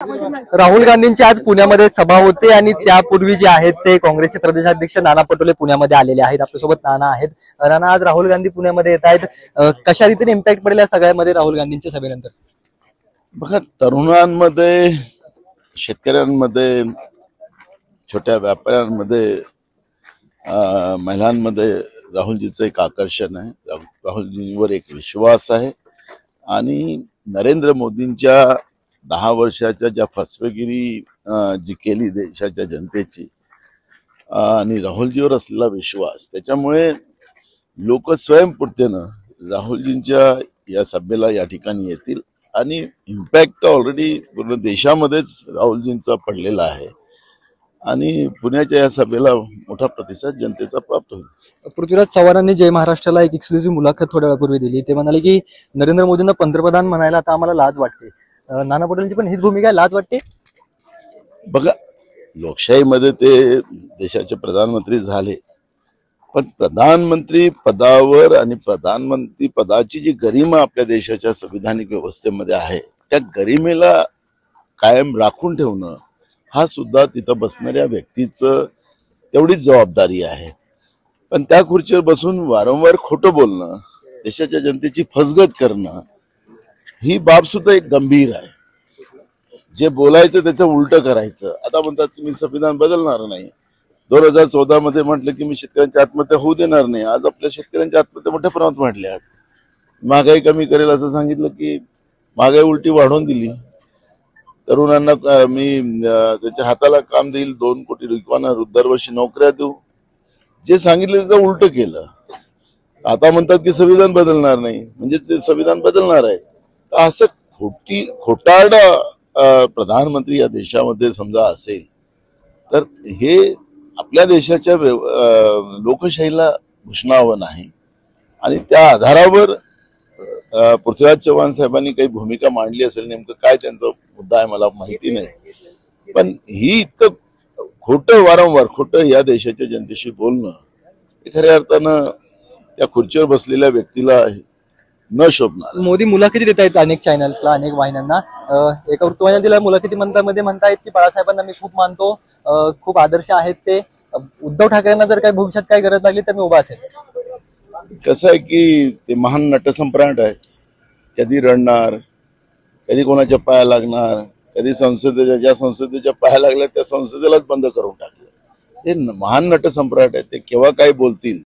राहुल गांधींची आज पुण्यामध्ये सभा होते आणि त्यापूर्वी जे आहेत ते काँग्रेसचे प्रदेशाध्यक्ष नाना पटोले पुण्यामध्ये आलेले आहेत। आपल्यासोबत नाना आहेत। नाना, आज राहुल गांधी पुण्यामध्ये येत आहेत, कशा रीतीने इम्पॅक्ट पडेल या सगळ्यामध्ये राहुल गांधींच्या सभेनंतर? बघा, तरुणांमध्ये, शेतकऱ्यांमध्ये, छोट्या व्यापाऱ्यांमध्ये, महिलांमध्ये राहुलजीचं एक आकर्षण आहे। राहुलजींवर एक विश्वास आहे आणि नरेंद्र मोदींच्या 10 वर्षाच्या ज्या फसवेगिरी जी केली देशाच्या जनतेची आणि राहुलजीवर असलेला विश्वास, त्याच्यामुळे लोक स्वयंस्फूर्तीनं राहुलजींच्या या सभेला या ठिकाणी येतील आणि इम्पॅक्ट ऑलरेडी पूर्ण देशामध्येच राहुलजींचा पडलेला आहे आणि पुण्याच्या या सभेला मोठा प्रतिसाद जनतेचा प्राप्त होईल। पृथ्वीराज चव्हाणांनी जय महाराष्ट्राला एक एक्सक्लुझिव्ह मुलाखत थोड्या वेळापूर्वी दिली। ते म्हणाले की नरेंद्र मोदींना पंतप्रधान म्हणायला आता आम्हाला लाज वाटते। नाना पटोलेंची पण हीच भूमिका आहे, लाज वाटते? बघा, लोकशाहीमध्ये ते देशाचे प्रधानमंत्री झाले, पण प्रधानमंत्री पदावर आणि प्रधानमंत्री पदाची जी गरिमा आपल्या देशाच्या संविधानिक व्यवस्थेमध्ये आहे, त्या गरिमेला कायम राखून ठेवणं हा सुद्धा तिथं बसणाऱ्या व्यक्तीचं तेवढीच जबाबदारी आहे। पण त्या खुर्चीवर बसून वारंवार खोटं बोलणं, देशाच्या जनतेची फसगत करणं, ही बाब सुद्धा एक गंभीर आहे। जे बोलायचं त्याचं उलटं करायचं। आता म्हणतात की मी संविधान बदलणार नाही, 2014 मध्ये म्हटलं की मी शेतकऱ्यांची आत्महत्या होऊ देणार नाही, आज आपल्या शेतकऱ्यांच्या आत्महत्या मोठ्या प्रमाणात वाढल्या आहेत। महागाई कमी करेल असं सांगितलं की महागाई उलटी वाढवून दिली। तरुणांना मी त्याच्या हाताला काम देईल, 2 कोटी युवकांना दरवर्षी नोकऱ्या देऊ, जे सांगितलं त्याचं उलट केलं। आता म्हणतात की संविधान बदलणार नाही, म्हणजे ते संविधान बदलणार आहे। असं खोटारडा प्रधानमंत्री या देशामध्ये समजा असेल तर हे आपल्या देशाच्या लोकशाहीला भूषणावं नाही आणि त्या आधारावर पृथ्वीराज चव्हाण साहेबांनी काही भूमिका मांडली असेल, नेमकं काय त्यांचा मुद्दा आहे मला माहिती नाही, पण ही इतकं खोटं, वारंवार खोटं या देशाच्या जनतेशी बोलणं हे खऱ्या अर्थानं त्या खुर्चीवर बसलेल्या व्यक्तीला न शोभणार। मोदी मुलाखती देत आहेत अनेक चॅनल्सला, अनेक वाहिन्यांना। एका वृत्तवाहिन्यात दिलेल्या मुलाखतीमध्ये म्हणतायत की बाळासाहेबांना मी खूप मानतो, खूप आदर्श आहेत ते, उद्धव ठाकरेंना जर काही भविष्यात काही गरज लागली तर मी उभा असेल। कसं आहे की ते महान नटसम्राट आहे, कधी रडणार, कधी कोणाच्या पाया लागणार, कधी ज्या संसदेच्या पाया लागल्या त्या संसदेलाच बंद करून टाकलं। हे महान नटसम्राट आहे, ते केव्हा काय बोलतील